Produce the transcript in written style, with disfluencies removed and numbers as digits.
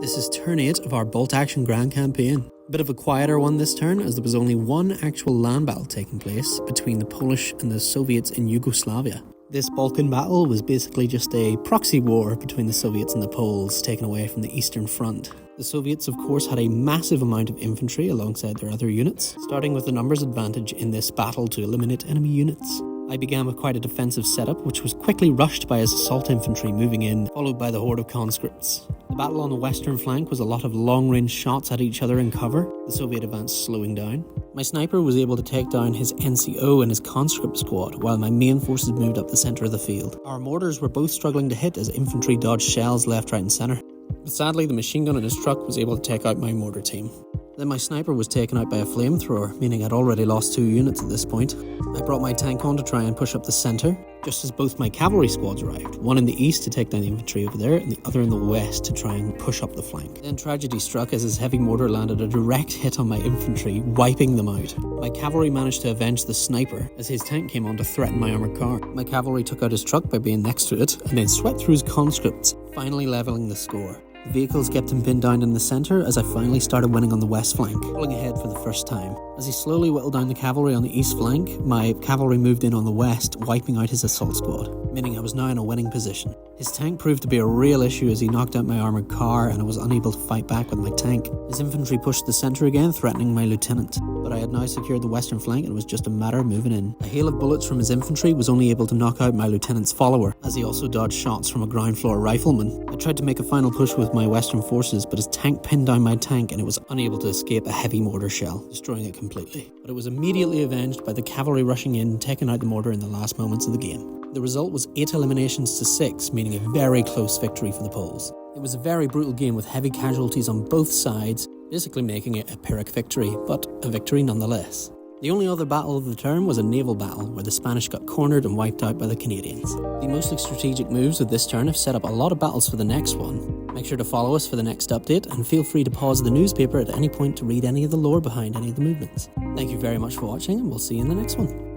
This is turn 8 of our Bolt Action Grand campaign. A bit of a quieter one this turn, as there was only one actual land battle taking place between the Polish and the Soviets in Yugoslavia. This Balkan battle was basically just a proxy war between the Soviets and the Poles, taken away from the Eastern Front. The Soviets, of course, had a massive amount of infantry alongside their other units, starting with the numbers advantage in this battle to eliminate enemy units. I began with quite a defensive setup, which was quickly rushed by his assault infantry moving in, followed by the horde of conscripts. The battle on the western flank was a lot of long-range shots at each other in cover, the Soviet advance slowing down. My sniper was able to take down his NCO and his conscript squad, while my main forces moved up the centre of the field. Our mortars were both struggling to hit as infantry dodged shells left, right and centre. But sadly, the machine gun in his truck was able to take out my mortar team. Then my sniper was taken out by a flamethrower, meaning I'd already lost 2 units at this point. I brought my tank on to try and push up the centre, just as both my cavalry squads arrived, one in the east to take down the infantry over there, and the other in the west to try and push up the flank. Then tragedy struck as his heavy mortar landed a direct hit on my infantry, wiping them out. My cavalry managed to avenge the sniper, as his tank came on to threaten my armoured car. My cavalry took out his truck by being next to it, and then swept through his conscripts, finally levelling the score. The vehicles kept him pinned down in the centre as I finally started winning on the west flank, pulling ahead for the first time. As he slowly whittled down the cavalry on the east flank, my cavalry moved in on the west, wiping out his assault squad, meaning I was now in a winning position. His tank proved to be a real issue as he knocked out my armoured car and I was unable to fight back with my tank. His infantry pushed the centre again, threatening my lieutenant, but I had now secured the western flank and it was just a matter of moving in. A hail of bullets from his infantry was only able to knock out my lieutenant's follower, as he also dodged shots from a ground floor rifleman. I tried to make a final push with my western forces, but his tank pinned down my tank and it was unable to escape a heavy mortar shell, destroying it completely. But it was immediately avenged by the cavalry rushing in, taking out the mortar in the last moments of the game. The result was 8 eliminations to 6, meaning a very close victory for the Poles. It was a very brutal game with heavy casualties on both sides, basically making it a Pyrrhic victory, but a victory nonetheless. The only other battle of the turn was a naval battle, where the Spanish got cornered and wiped out by the Canadians. The mostly strategic moves of this turn have set up a lot of battles for the next one. Make sure to follow us for the next update, and feel free to pause the newspaper at any point to read any of the lore behind any of the movements. Thank you very much for watching, and we'll see you in the next one.